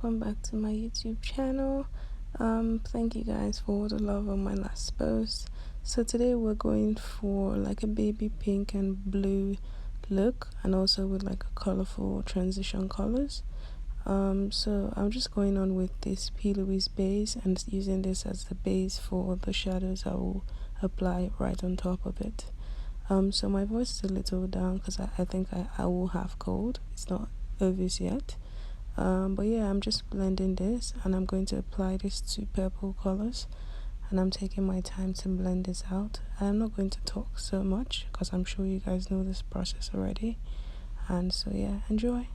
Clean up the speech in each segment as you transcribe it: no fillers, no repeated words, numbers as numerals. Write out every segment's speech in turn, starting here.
welcome back to my YouTube channel. Thank you guys for all the love on my last post. So today we're going for like a baby pink and blue look, and also with like a colorful transition colors. So I'm just going on with this Plouise base and using this as the base for the shadows I will apply right on top of it. So my voice is a little down because I think I will have cold. It's not obvious yet. But yeah, I'm just blending this, and I'm going to apply these two purple colors, and I'm taking my time to blend this out. I'm not going to talk so much because I'm sure you guys know this process already. And so yeah, enjoy.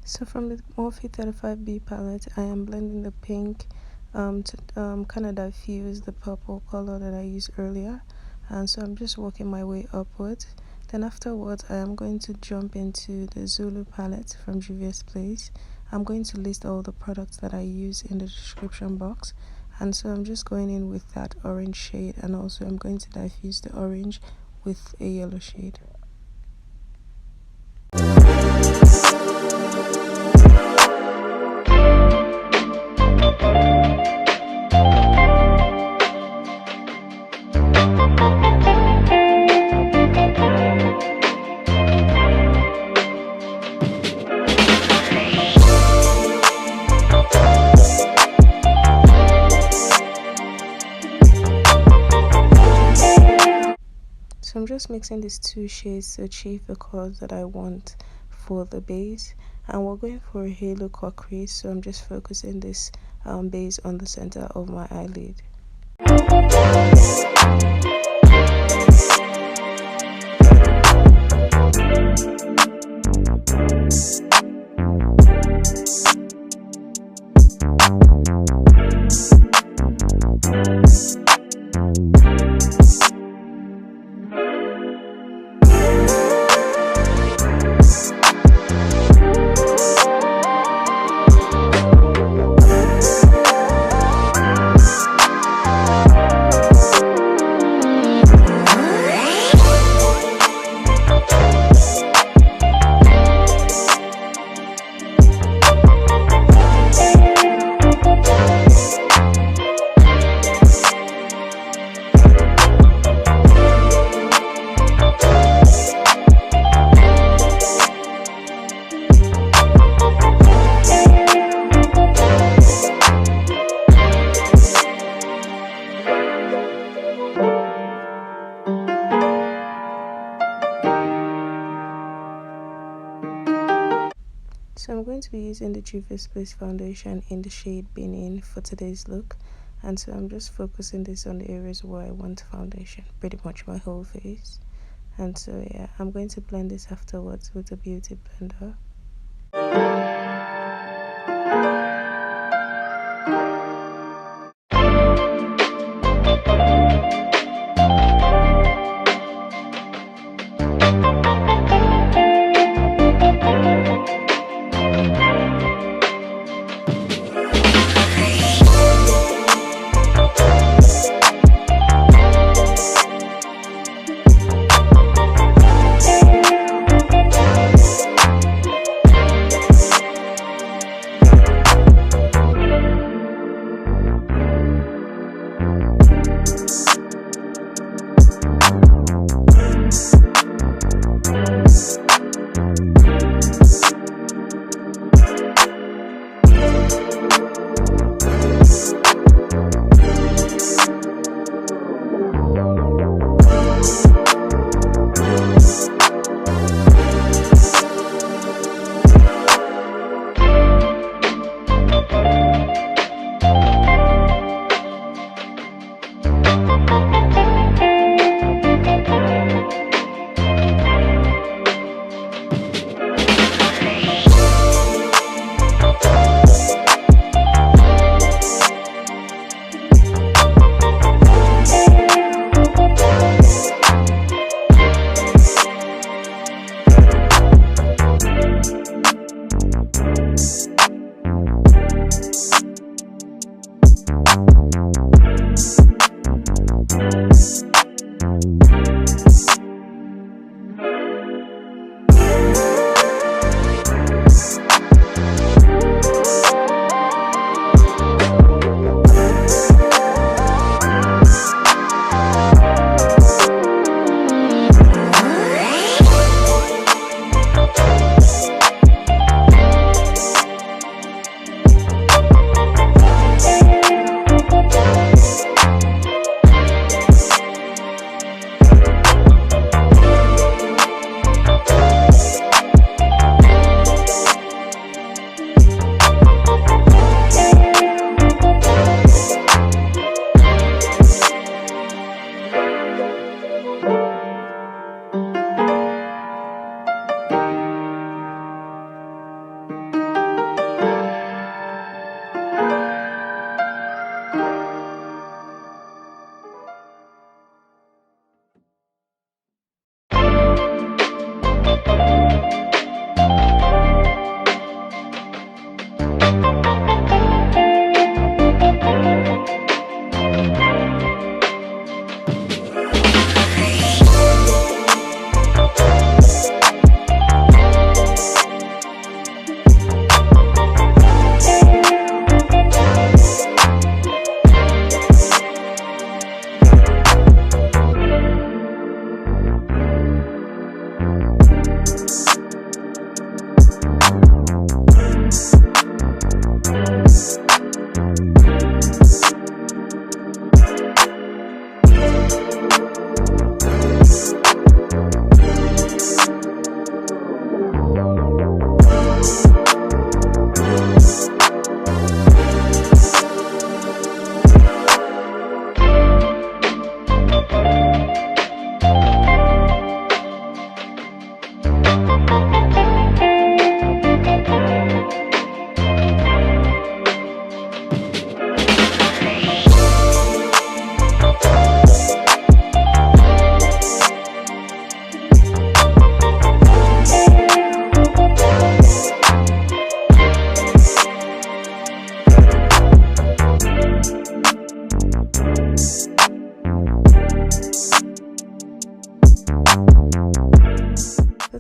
So from the Morphe 35B palette, I am blending the pink to kind of diffuse the purple color that I used earlier, and so I'm just working my way upwards. Then afterwards, I am going to jump into the Zulu palette from Juvias Place. I'm going to list all the products that I use in the description box, and so I'm just going in with that orange shade, and also I'm going to diffuse the orange with a yellow shade. So I'm just mixing these two shades to achieve the colors that I want for the base, and we're going for a halo crease, so I'm just focusing this base on the center of my eyelid. So I'm going to be using the Juvias Place foundation in the shade Benin for today's look, and so I'm just focusing this on the areas where I want foundation, pretty much my whole face. And so yeah, I'm going to blend this afterwards with a beauty blender.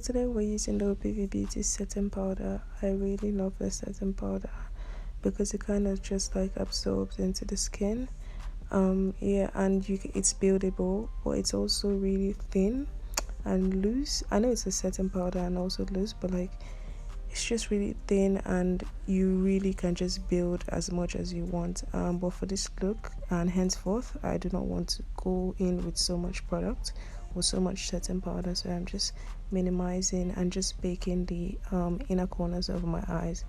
today we're using the OPV Beauty setting powder. I really love the setting powder because it kind of just like absorbs into the skin. Yeah, and it's buildable, but it's also really thin and loose. I know it's a setting powder and also loose, but like it's just really thin and you really can just build as much as you want. But for this look and henceforth, I do not want to go in with so much product or so much setting powder, so I'm just minimizing and just baking the inner corners of my eyes.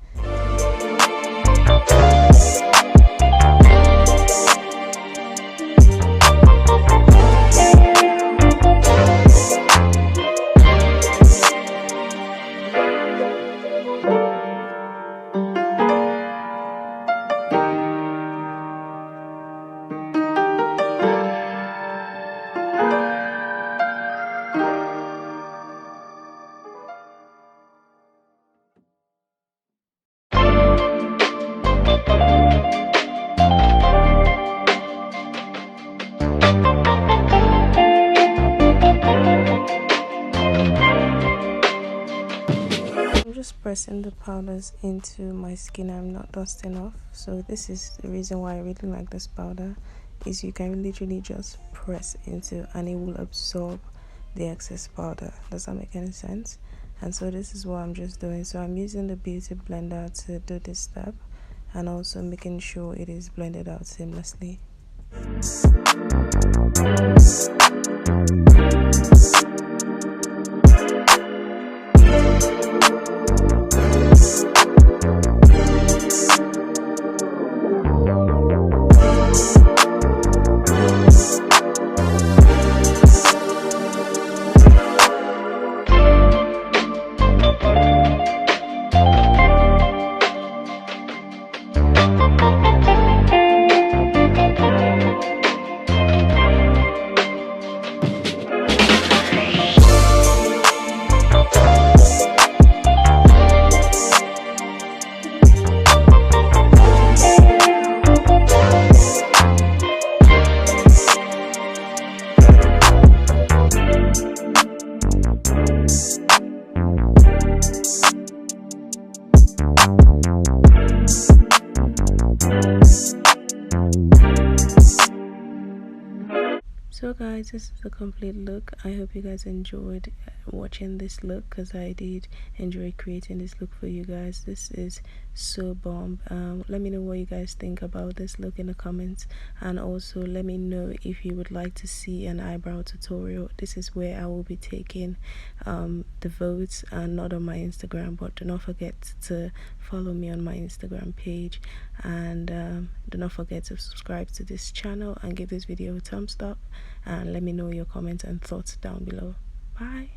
Pressing the powders into my skin. I'm not dusting off, so this is the reason why I really like this powder, is you can literally just press into and it will absorb the excess powder. Does that make any sense? And so this is what I'm just doing. So I'm using the beauty blender to do this step and also making sure it is blended out seamlessly. So guys, this is the complete look. I hope you guys enjoyed watching this look, because I did enjoy creating this look for you guys. This is so bomb. Let me know what you guys think about this look in the comments, and also let me know if you would like to see an eyebrow tutorial. This is where I will be taking the votes, and not on my Instagram, but do not forget to follow me on my Instagram page, and do not forget to subscribe to this channel and give this video a thumbs up, and let me know your comments and thoughts down below. Bye.